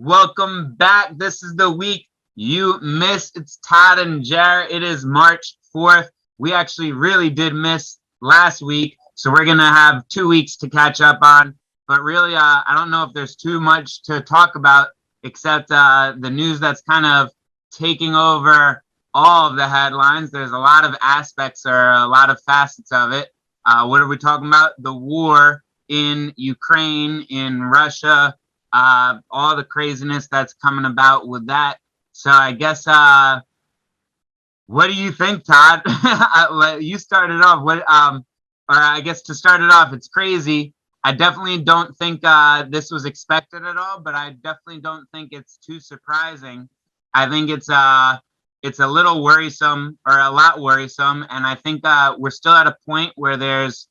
Welcome back. This is the week you missed. It's Todd and Jared. It is March 4th. We actually really did miss last week, so we're going to have 2 weeks to catch up on. But really, I don't know if there's too much to talk about except the news that's kind of taking over all of the headlines. There's a lot of aspects or a lot of facets of it. What are we talking about? The war in Ukraine, in Russia, all the craziness that's coming about with that. So I guess, what do you think, Todd? You started off. Or I guess to start it off, it's crazy. I definitely don't think this was expected at all, but I definitely don't think it's too surprising. I think it's a little worrisome, or a lot worrisome, and I think we're still at a point where there's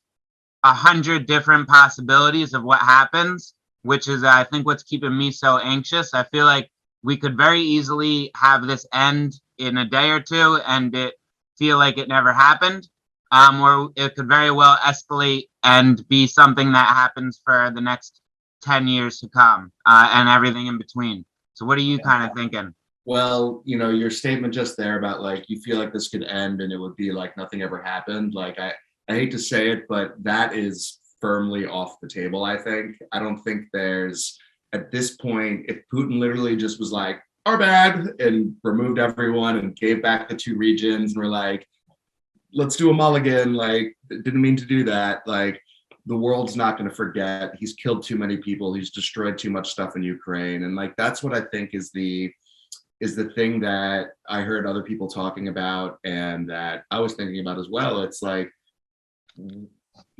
100 different possibilities of what happens, which is I think what's keeping me so anxious. I feel like we could very easily have this end in a day or two and it feel like it never happened, or it could very well escalate and be something that happens for the next 10 years to come, and everything in between. So what are you kind of thinking? Well, your statement just there about like you feel like this could end and it would be like nothing ever happened. Like I hate to say it, but that is firmly off the table, I think. I don't think there's, at this point, if Putin literally just was like, our bad, and removed everyone and gave back the two regions and we're like, let's do a mulligan, like, didn't mean to do that. Like, the world's not going to forget. He's killed too many people. He's destroyed too much stuff in Ukraine. And like, that's what I think is the thing that I heard other people talking about and that I was thinking about as well. It's like,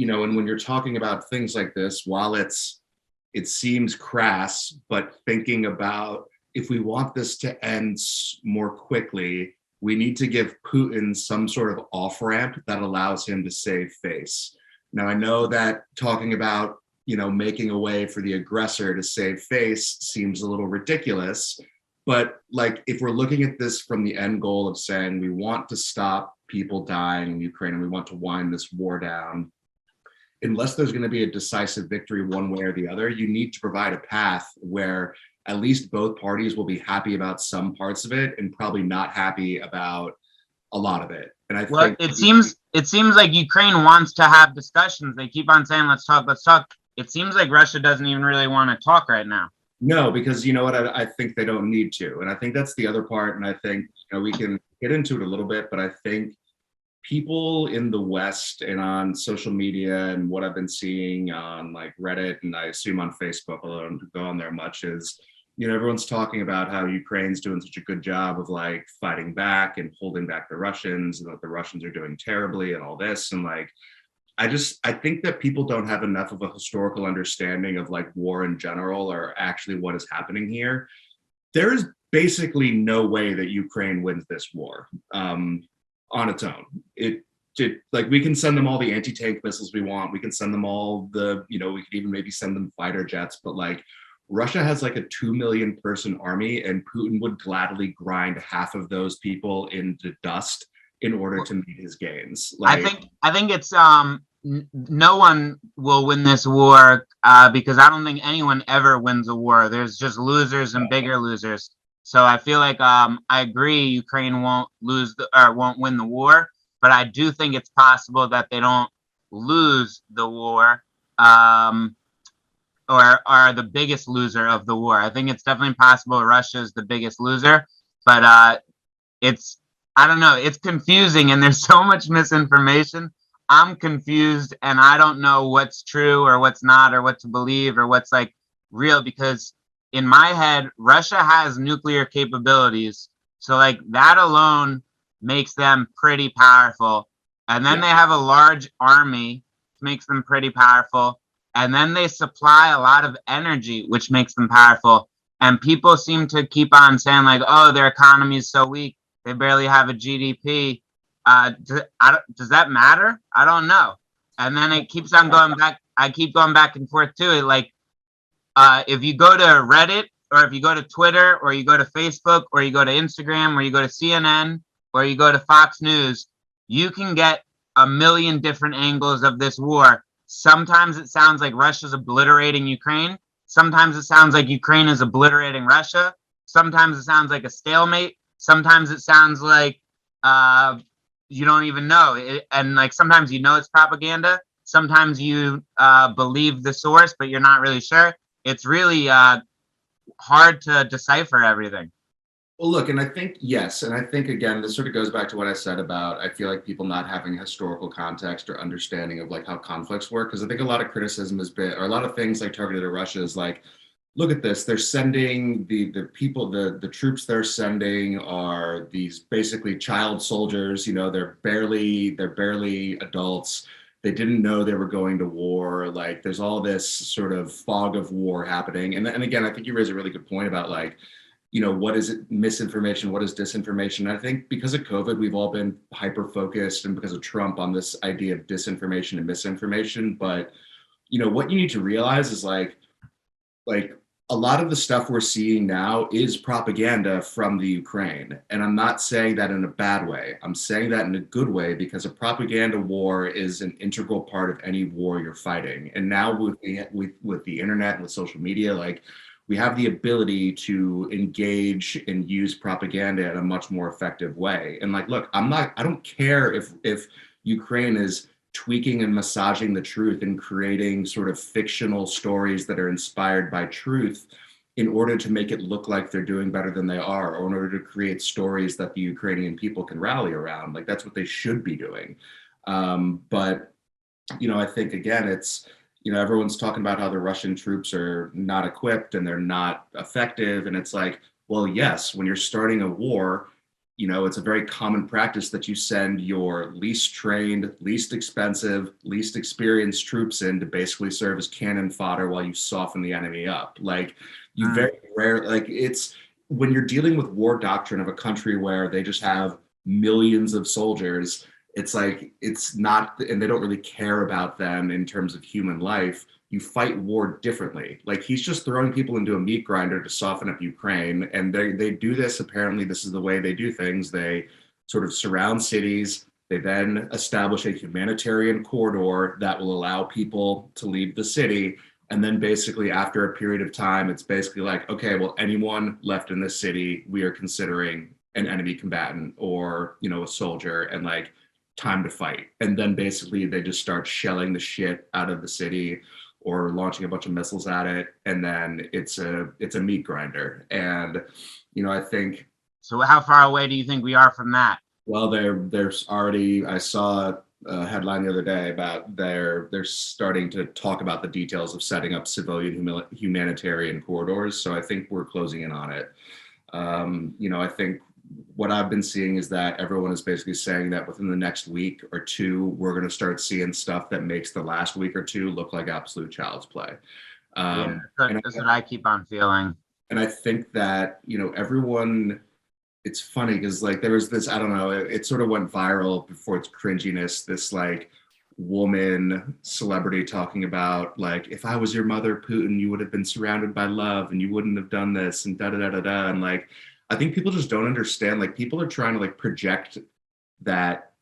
and when you're talking about things like this, while it seems crass, but thinking about if we want this to end more quickly, we need to give Putin some sort of off-ramp that allows him to save face. Now, I know that talking about, making a way for the aggressor to save face seems a little ridiculous, but like if we're looking at this from the end goal of saying we want to stop people dying in Ukraine and we want to wind this war down, unless there's going to be a decisive victory one way or the other, you need to provide a path where at least both parties will be happy about some parts of it and probably not happy about a lot of it. And I think it seems like Ukraine wants to have discussions. They keep on saying, let's talk, let's talk. It seems like Russia doesn't even really want to talk right now. No, because you know what, I think they don't need to. And I think that's the other part. And I think, we can get into it a little bit, but I think people in the West and on social media and what I've been seeing on like Reddit and I assume on Facebook, although I don't go on there much, is, everyone's talking about how Ukraine's doing such a good job of like fighting back and holding back the Russians and that the Russians are doing terribly and all this. And like, I think that people don't have enough of a historical understanding of like war in general or actually what is happening here. There is basically no way that Ukraine wins this war on its own. It like we can send them all the anti-tank missiles we want. We can send them all the, we could even maybe send them fighter jets, but like Russia has like a 2 million person army and Putin would gladly grind half of those people into dust in order to meet his gains. Like, I think it's no one will win this war, because I don't think anyone ever wins a war. There's just losers and bigger losers. So I feel like I agree Ukraine won't won't win the war, but I do think it's possible that they don't lose the war, or are the biggest loser of the war. I think it's definitely possible Russia is the biggest loser, but I don't know, it's confusing and there's so much misinformation. I'm confused and I don't know what's true or what's not or what to believe or what's like real, because in my head, Russia has nuclear capabilities. So like that alone makes them pretty powerful. And then they have a large army, makes them pretty powerful. And then they supply a lot of energy, which makes them powerful. And people seem to keep on saying like, oh, their economy is so weak. They barely have a GDP. Does that matter? I don't know. And then it keeps on going back. I keep going back and forth to it. Like, if you go to Reddit or if you go to Twitter or you go to Facebook or you go to Instagram or you go to CNN or you go to Fox News, you can get a million different angles of this war. Sometimes it sounds like Russia's obliterating Ukraine. Sometimes it sounds like Ukraine is obliterating Russia. Sometimes it sounds like a stalemate. Sometimes it sounds like you don't even know. And like sometimes you know it's propaganda. Sometimes you believe the source, but you're not really sure. It's really hard to decipher everything. Well, look, and I think, yes, and I think, again, this sort of goes back to what I said about, I feel like people not having historical context or understanding of like how conflicts work, because I think a lot of criticism has been, or a lot of things like targeted at Russia is like, look at this, they're sending the people, the troops they're sending are these basically child soldiers, you know, they're barely adults. They didn't know they were going to war. Like there's all this sort of fog of war happening. And again, I think you raise a really good point about like, you know, what is it, misinformation, what is disinformation? I think because of COVID, we've all been hyper focused, and because of Trump, on this idea of disinformation and misinformation. But, you know, what you need to realize is like a lot of the stuff we're seeing now is propaganda from the Ukraine. And I'm not saying that in a bad way. I'm saying that in a good way, because a propaganda war is an integral part of any war you're fighting. And now with the internet and with social media, like, we have the ability to engage and use propaganda in a much more effective way. And like, look, I don't care if Ukraine is tweaking and massaging the truth and creating sort of fictional stories that are inspired by truth in order to make it look like they're doing better than they are, or in order to create stories that the Ukrainian people can rally around. Like that's what they should be doing. But, you know, I think again, it's, you know, everyone's talking about how the Russian troops are not equipped and they're not effective. And it's like, well, yes, when you're starting a war, you know, it's a very common practice that you send your least trained, least expensive, least experienced troops in to basically serve as cannon fodder while you soften the enemy up. Like you very rare, like it's when you're dealing with war doctrine of a country where they just have millions of soldiers, it's like, it's not, and they don't really care about them in terms of human life. You fight war differently. Like he's just throwing people into a meat grinder to soften up Ukraine. And they do this, apparently this is the way they do things. They sort of surround cities. They then establish a humanitarian corridor that will allow people to leave the city. And then basically after a period of time, it's basically like, okay, well, anyone left in this city, we are considering an enemy combatant or, you know, a soldier, and like time to fight. And then basically they just start shelling the shit out of the city or launching a bunch of missiles at it, and then it's a meat grinder. And you know, I think. So how far away do you think we are from that? Well, there's already, I saw a headline the other day about they're starting to talk about the details of setting up civilian humanitarian corridors. So I think we're closing in on it. You know, I think what I've been seeing is that everyone is basically saying that within the next week or two, we're going to start seeing stuff that makes the last week or two look like absolute child's play. Yeah, that's what I keep on feeling. And I think that, you know, everyone, it's funny because like there was this, I don't know, it sort of went viral before its cringiness, this like woman celebrity talking about like, if I was your mother, Putin, you would have been surrounded by love and you wouldn't have done this and da da da da da. And like, I think people just don't understand, like people are trying to like project that,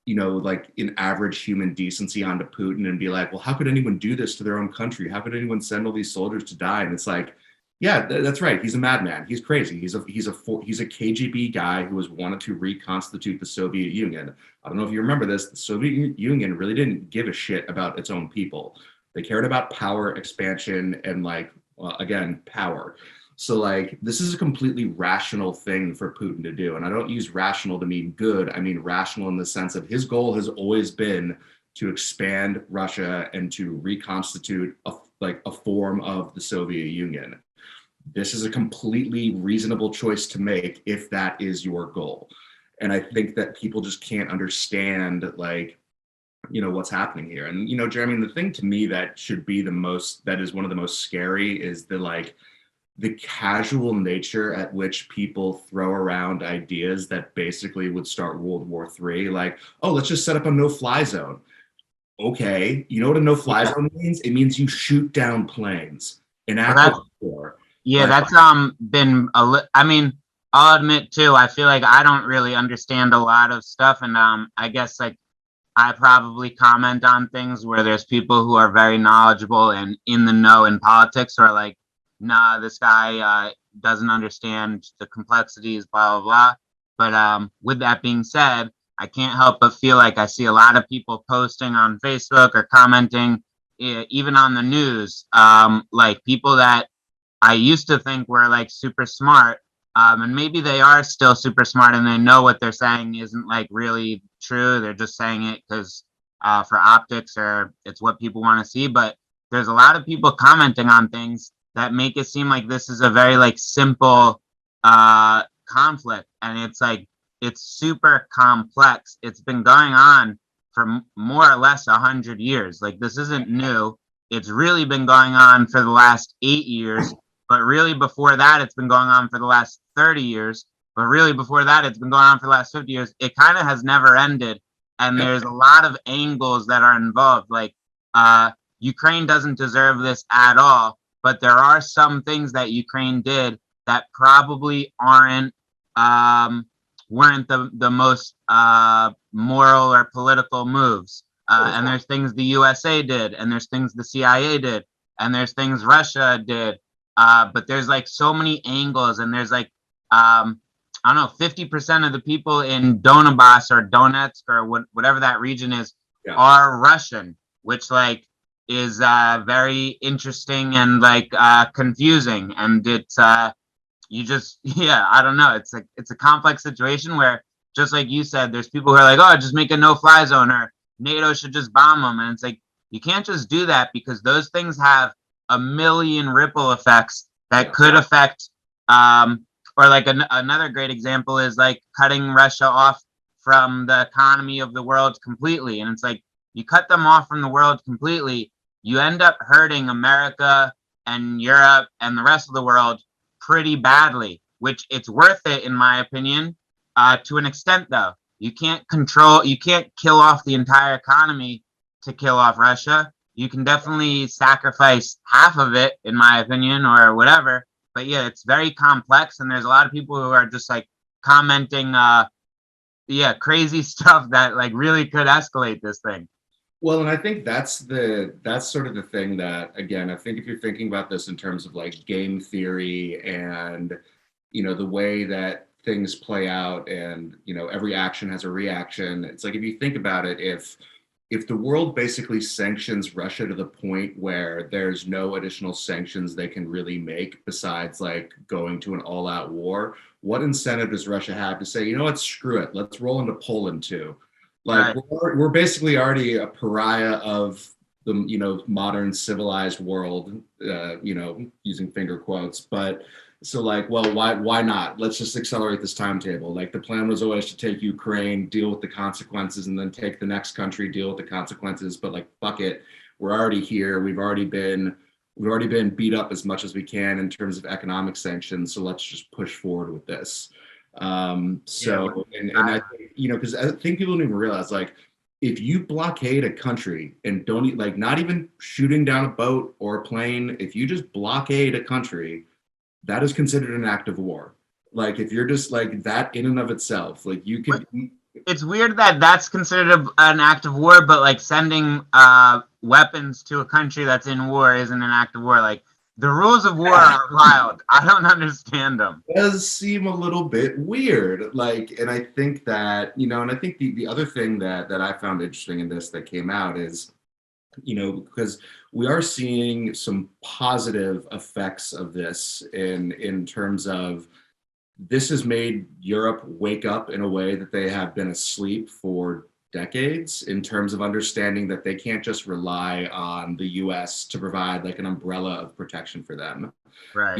you know, like in average human decency onto Putin and be like, well, how could anyone do this to their own country? How could anyone send all these soldiers to die? And it's like, yeah, that's right. He's a madman. He's crazy. He's a KGB guy who has wanted to reconstitute the Soviet Union. I don't know if you remember this. The Soviet Union really didn't give a shit about its own people. They cared about power, expansion, and like, well, again, power. So like, this is a completely rational thing for Putin to do. And I don't use rational to mean good. I mean rational in the sense of his goal has always been to expand Russia and to reconstitute a form of the Soviet Union. This is a completely reasonable choice to make if that is your goal. And I think that people just can't understand, like, you know, what's happening here. And, you know, Jeremy, the thing to me that should be that is one of the most scary is the casual nature at which people throw around ideas that basically would start World War III. Like, oh, let's just set up a no-fly zone. Okay, you know what a no-fly zone means? It means you shoot down planes. In active war. Yeah, that's been I mean, I'll admit too, I feel like I don't really understand a lot of stuff, and I guess like I probably comment on things where there's people who are very knowledgeable and in the know in politics who are like, nah, this guy doesn't understand the complexities, blah, blah, blah. But with that being said, I can't help but feel like I see a lot of people posting on Facebook or commenting, even on the news, like people that I used to think were like super smart. And maybe they are still super smart and they know what they're saying isn't like really true. They're just saying it because for optics or it's what people want to see. But there's a lot of people commenting on things that make it seem like this is a very like simple conflict. And it's like, it's super complex. It's been going on for more or less 100 years. Like this isn't new. It's really been going on for the last 8 years. But really, before that, it's been going on for the last 30 years. But really, before that, it's been going on for the last 50 years. It kind of has never ended. And Yep. there's a lot of angles that are involved. Like, Ukraine doesn't deserve this at all. But there are some things that Ukraine did that probably weren't the most moral or political moves. And there's things the USA did, and there's things the CIA did, and there's things Russia did. But there's like so many angles, and there's like I don't know, 50% of the people in Donbass or Donetsk or whatever that region is are Russian, which like is very interesting and like confusing, and it's you just yeah, I don't know, it's a complex situation where just like you said, there's people who are like, oh, just make a no-fly zone or NATO should just bomb them, and it's like you can't just do that because those things have a million ripple effects that could affect or like another great example is like cutting Russia off from the economy of the world completely, and it's like you cut them off from the world completely, you end up hurting America and Europe and the rest of the world pretty badly, which it's worth it in my opinion, to an extent though. You can't kill off the entire economy to kill off Russia. You can definitely sacrifice half of it, in my opinion, or whatever. But yeah, it's very complex, and there's a lot of people who are just like commenting, crazy stuff that like really could escalate this thing. Well, and I think that's sort of the thing that, again, I think if you're thinking about this in terms of like game theory and the way that things play out, and every action has a reaction. It's like if you think about it, if the world basically sanctions Russia to the point where there's no additional sanctions they can really make besides like going to an all-out war, what incentive does Russia have to say, you know what, screw it, let's roll into Poland too? Like Right. we're basically already a pariah of the modern civilized world, using finger quotes. But so like, well, why not? Let's just accelerate this timetable. Like the plan was always to take Ukraine, deal with the consequences, and then take the next country, deal with the consequences. But like, fuck it, we're already here. We've already been beat up as much as we can in terms of economic sanctions. So let's just push forward with this. Yeah. And I think, because I think people don't even realize, like, if you blockade a country and don't like, not even shooting down a boat or a plane, if you just blockade a country, that is considered an act of war. Like if you're just like that in and of itself, like you could. It's weird that that's considered an act of war, but like sending weapons to a country that's in war isn't an act of war. Like the rules of war are wild. I don't understand them. Does seem a little bit weird. Like, and I think that, and I think the other thing that I found interesting in this that came out is, because we are seeing some positive effects of this in terms of this has made Europe wake up in a way that they have been asleep for decades, in terms of understanding that they can't just rely on the US to provide like an umbrella of protection for them. Right.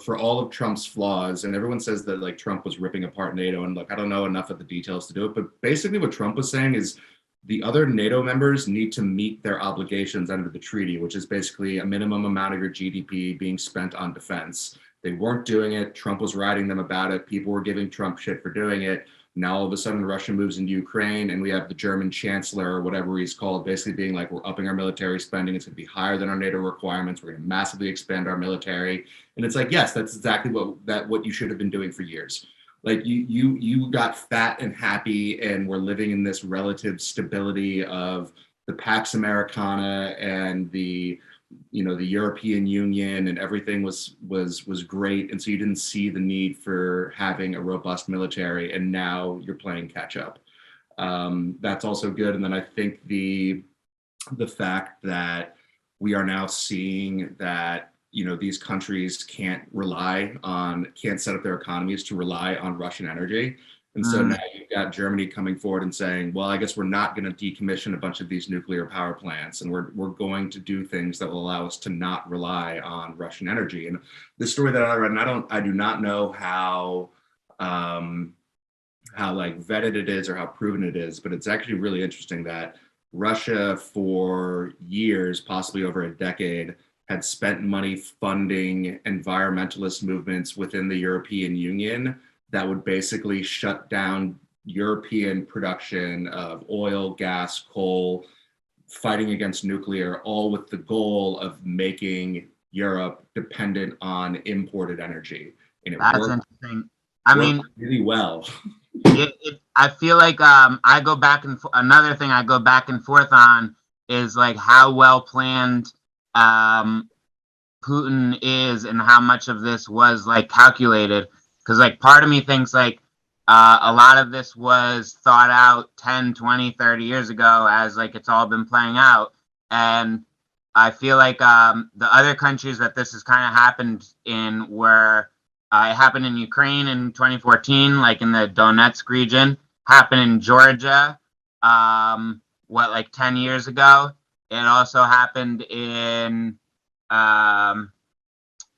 For all of Trump's flaws, and everyone says that like Trump was ripping apart NATO, and look, I don't know enough of the details to do it, but basically what Trump was saying is the other NATO members need to meet their obligations under the treaty, which is basically a minimum amount of your GDP being spent on defense. They weren't doing it. Trump was writing them about it. People were giving Trump shit for doing it. Now all of a sudden Russia moves into Ukraine, and we have the German chancellor or whatever he's called basically being like, we're upping our military spending. It's going to be higher than our NATO requirements. We're going to massively expand our military. And it's like, yes, that's exactly what you should have been doing for years. Like you got fat and happy and were living in this relative stability of the Pax Americana and the the European Union, and everything was great, and so you didn't see the need for having a robust military, and now you're playing catch up. That's also good. And then I think the fact that we are now seeing that these countries can't set up their economies to rely on Russian energy. And so now you've got Germany coming forward and saying, well, I guess we're not going to decommission a bunch of these nuclear power plants, and we're going to do things that will allow us to not rely on Russian energy. And the story that I read, and I do not know how like vetted it is or how proven it is, but it's actually really interesting that Russia for years, possibly over a decade, had spent money funding environmentalist movements within the European Union that would basically shut down European production of oil, gas, coal, fighting against nuclear, all with the goal of making Europe dependent on imported energy. And it That's worked, interesting. I mean, really well. I feel like I go back and another thing I go back and forth on is like how well planned Putin is and how much of this was like calculated. Because like part of me thinks like a lot of this was thought out 10, 20, 30 years ago as like it's all been playing out. And I feel like the other countries that this has kind of happened in were it happened in Ukraine in 2014, like in the Donetsk region, happened in Georgia, like 10 years ago. It also happened in, I'm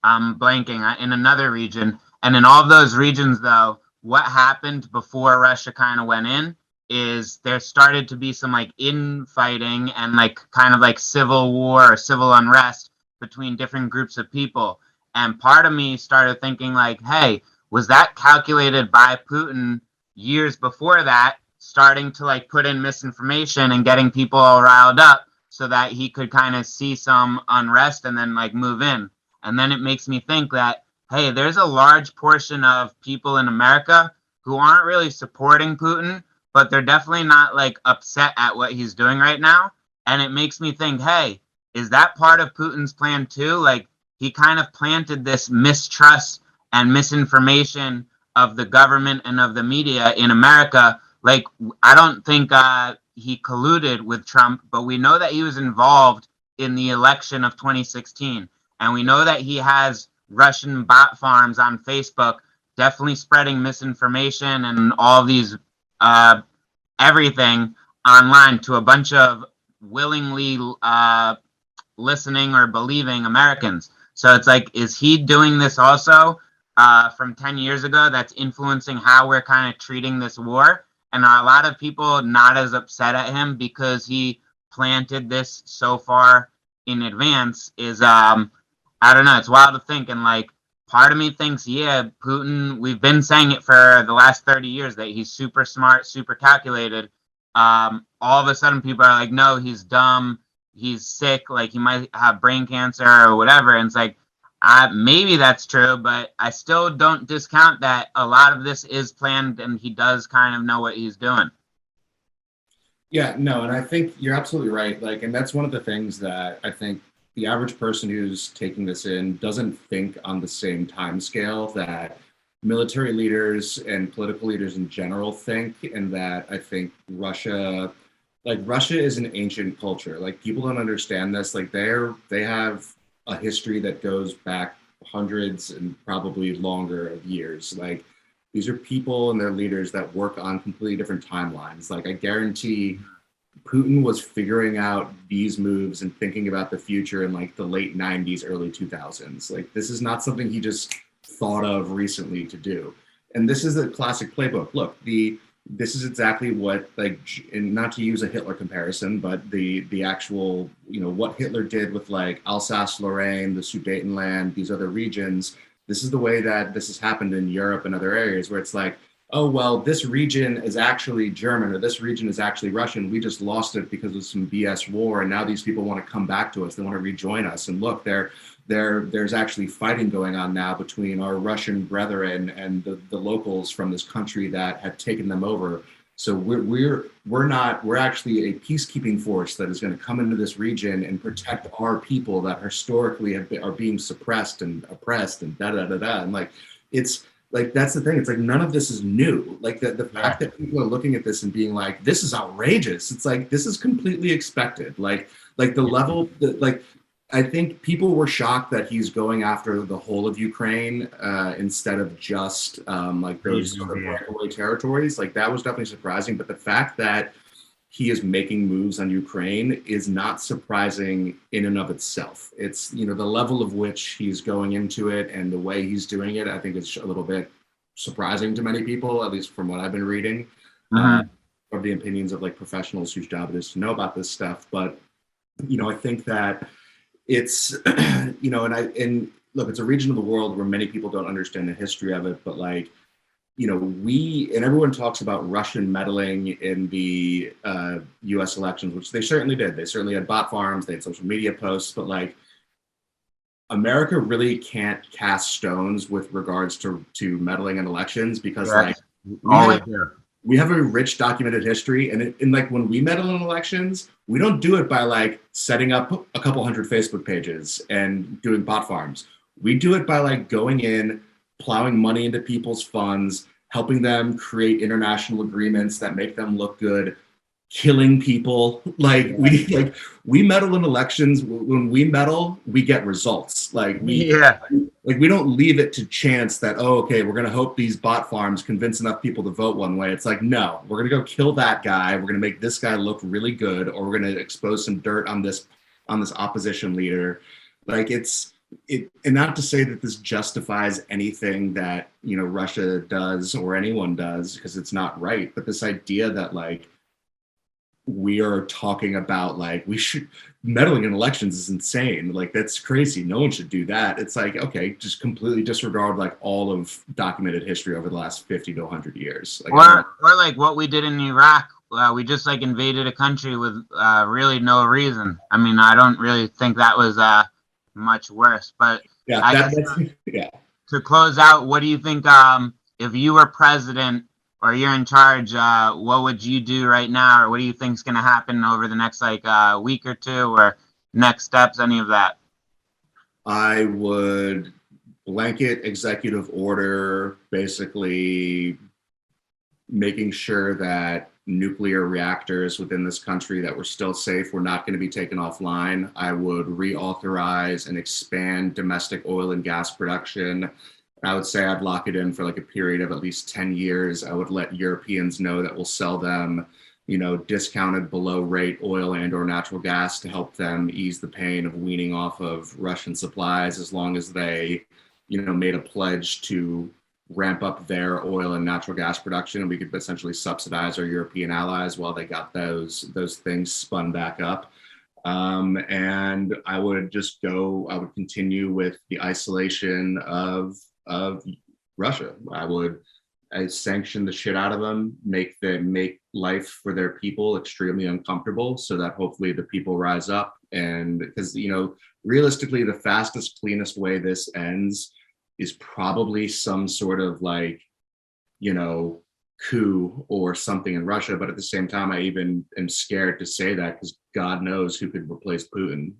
blanking, in another region. And in all of those regions, though, what happened before Russia kind of went in is there started to be some like infighting and like kind of like civil war or civil unrest between different groups of people. And part of me started thinking like, hey, was that calculated by Putin years before that, starting to like put in misinformation and getting people all riled up so that he could kind of see some unrest and then like move in. And then it makes me think that, hey, there's a large portion of people in America who aren't really supporting Putin, but they're definitely not like upset at what he's doing right now. And it makes me think, hey, is that part of Putin's plan too? Like he kind of planted this mistrust and misinformation of the government and of the media in America. Like, I don't think he colluded with Trump, but we know that he was involved in the election of 2016. And we know that he has Russian bot farms on Facebook, definitely spreading misinformation and all these everything online to a bunch of willingly listening or believing Americans. So it's like, is he doing this also from 10 years ago that's influencing how we're kind of treating this war? And are a lot of people not as upset at him because he planted this so far in advance? Is I don't know. It's wild to think. And like, part of me thinks, yeah, Putin, we've been saying it for the last 30 years that he's super smart, super calculated. All of a sudden people are like, no, he's dumb. He's sick. Like he might have brain cancer or whatever. And it's like, maybe that's true, but I still don't discount that a lot of this is planned and he does kind of know what he's doing. Yeah, no, and I think you're absolutely right. Like, and that's one of the things that I think the average person who's taking this in doesn't think on the same time scale that military leaders and political leaders in general think, and that I think Russia is an ancient culture. Like people don't understand this. Like they have a history that goes back hundreds and probably longer of years. Like these are people and their leaders that work on completely different timelines. Like I guarantee Putin was figuring out these moves and thinking about the future in like the late 90s, early 2000s. Like this is not something he just thought of recently to do. And this is a classic playbook. Look, this is exactly what, like, and not to use a Hitler comparison, but the actual, what Hitler did with like Alsace, Lorraine, the Sudetenland, these other regions. This is the way that this has happened in Europe and other areas where it's like oh, well, this region is actually German or this region is actually Russian. We just lost it because of some BS war. And now these people want to come back to us. They want to rejoin us. And look, there's actually fighting going on now between our Russian brethren and the locals from this country that have taken them over. So we're actually a peacekeeping force that is going to come into this region and protect our people that historically are being suppressed and oppressed and da da da da. And like, it's like, that's the thing. It's like, none of this is new. Like the fact that people are looking at this and being like, this is outrageous. It's like, this is completely expected. Like the level that, like, I think people were shocked that he's going after the whole of Ukraine instead of just like those sort of breakaway territories. Like that was definitely surprising. But the fact that he is making moves on Ukraine is not surprising in and of itself. It's, you know, the level of which he's going into it and the way he's doing it, I think it's a little bit surprising to many people, at least from what I've been reading, of the opinions of like professionals whose job it is to know about this stuff. But, you know, I think that it's, you know, and look, it's a region of the world where many people don't understand the history of it, but like, you know, and everyone talks about Russian meddling in the US elections, which they certainly did. They certainly had bot farms, they had social media posts, but like America really can't cast stones with regards to meddling in elections because like we have a rich documented history. And like when we meddle in elections, we don't do it by like setting up a couple hundred Facebook pages and doing bot farms. We do it by like going in, plowing money into people's funds, helping them create international agreements that make them look good, killing people. Like we meddle in elections. When we meddle, we get results. Like we don't leave it to chance that, oh, okay, we're gonna hope these bot farms convince enough people to vote one way. It's like, no, we're gonna go kill that guy. We're gonna make this guy look really good, or we're gonna expose some dirt on this opposition leader. Like and not to say that this justifies anything that, you know, Russia does or anyone does, because it's not right. But this idea that like we are talking about like we should meddling in elections is insane. Like that's crazy. No one should do that. It's like, okay, just completely disregard like all of documented history over the last 50 to 100 years. Like, or like what we did in Iraq. We just like invaded a country with really no reason. I mean, I don't really think that was much worse. But to close out, what do you think if you were president or you're in charge, what would you do right now, or what do you think is going to happen over the next like week or two, or next steps, any of that? I would blanket executive order, basically making sure that nuclear reactors within this country that were still safe were not going to be taken offline. I would reauthorize and expand domestic oil and gas production. I would say I'd lock it in for like a period of at least 10 years. I would let Europeans know that we'll sell them, you know, discounted below rate oil and or natural gas to help them ease the pain of weaning off of Russian supplies, as long as they, you know, made a pledge to ramp up their oil and natural gas production, and we could essentially subsidize our European allies while they got those things spun back up. And I would continue with the isolation of Russia. I sanction the shit out of them, make life for their people extremely uncomfortable, so that hopefully the people rise up. And because, you know, realistically, the fastest, cleanest way this ends is probably some sort of like, you know, coup or something in Russia. But at the same time, I even am scared to say that because God knows who could replace Putin.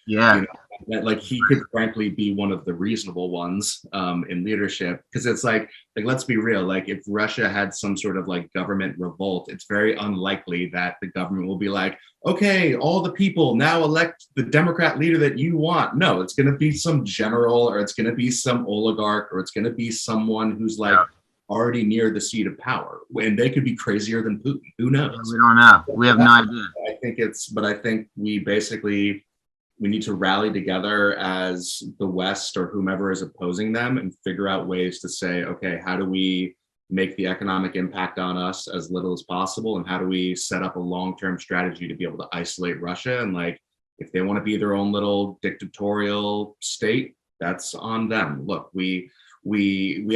You know, like he could frankly be one of the reasonable ones in leadership, because it's like let's be real, like if Russia had some sort of like government revolt, it's very unlikely that the government will be like, okay, all the people now elect the Democrat leader that you want. No, it's going to be some general, or it's going to be some oligarch, or it's going to be someone who's like already near the seat of power, and they could be crazier than Putin. Who knows? We don't know. We have no idea. I think we need to rally together as the West or whomever is opposing them and figure out ways to say, okay, how do we make the economic impact on us as little as possible? And how do we set up a long-term strategy to be able to isolate Russia? And like, if they want to be their own little dictatorial state, that's on them. Look, we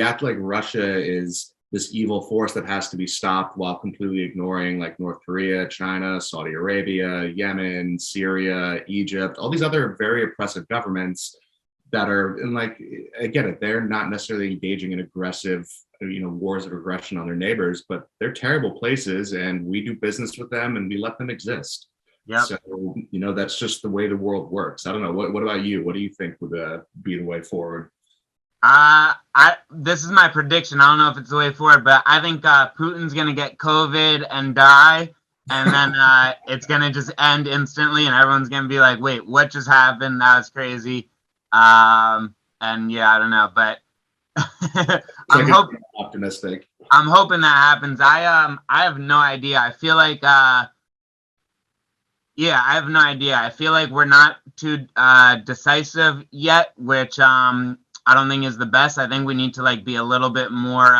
act like Russia is this evil force that has to be stopped while completely ignoring like North Korea, China, Saudi Arabia, Yemen, Syria, Egypt, all these other very oppressive governments that are, and like, I get it, they're not necessarily engaging in aggressive, wars of aggression on their neighbors, but they're terrible places, and we do business with them and we let them exist. Yep. So, that's just the way the world works. I don't know. What about you? What do you think would be the way forward? This is my prediction. I don't know if it's the way forward, but I think Putin's gonna get COVID and die, and then it's gonna just end instantly, and everyone's gonna be like, "Wait, what just happened? That was crazy." And yeah, I don't know, but I'm hoping optimistic. I'm hoping that happens. I have no idea. I feel like yeah, I have no idea. I feel like we're not too decisive yet, which I don't think is the best. I think we need to like be a little bit more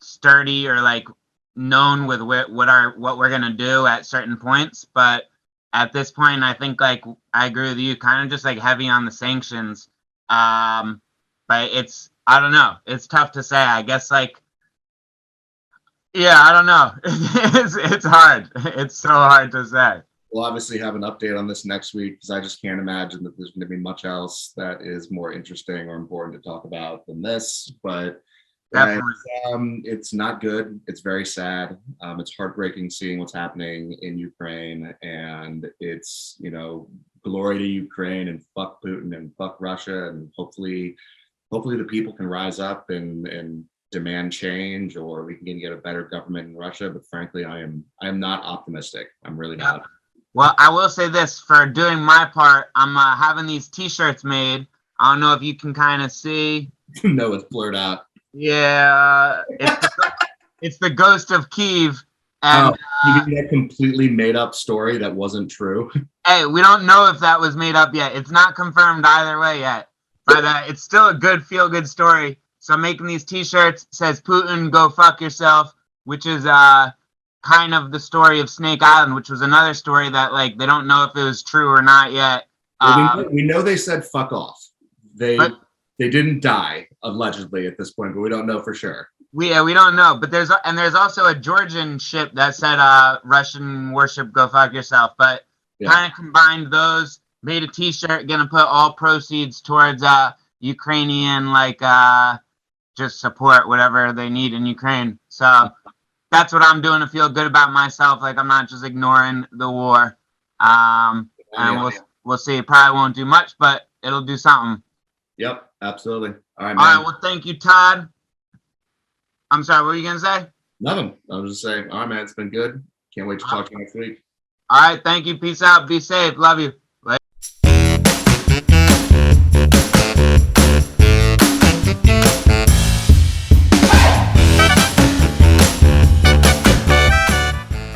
sturdy, or like known with what we're gonna do at certain points. But at this point, I think like I agree with you, kind of just like heavy on the sanctions. But I don't know. It's tough to say. I guess like, yeah, I don't know. It's hard. It's so hard to say. We'll obviously have an update on this next week, because I just can't imagine that there's going to be much else that is more interesting or important to talk about than this. But it's not good. It's very sad. It's heartbreaking seeing what's happening in Ukraine, and it's, glory to Ukraine and fuck Putin and fuck Russia, and hopefully the people can rise up and demand change, or we can get a better government in Russia. But frankly, I am not optimistic. I'm really not. Well, I will say this, for doing my part, I'm having these t-shirts made. I don't know if you can kind of see. No, it's blurred out. Yeah, it's the ghost of Kiev. And you mean that completely made up story that wasn't true? Hey, we don't know if that was made up yet. It's not confirmed either way yet. But it's still a good feel-good story. So I'm making these t-shirts. It says, "Putin, go fuck yourself," which is kind of the story of Snake Island, which was another story that like they don't know if it was true or not yet. We know they said fuck off. They didn't die allegedly at this point, but we don't know for sure. We don't know. But there's also a Georgian ship that said Russian warship, go fuck yourself. But kind of combined those, made a t-shirt, gonna put all proceeds towards Ukrainian just support whatever they need in Ukraine. So that's what I'm doing to feel good about myself. Like I'm not just ignoring the war. And we'll see. It probably won't do much, but it'll do something. Yep, absolutely. All right, man. All right. Well, thank you, Todd. I'm sorry. What were you gonna say? Nothing. I was just saying. All right, man. It's been good. Can't wait to talk to you next week. All right. Thank you. Peace out. Be safe. Love you.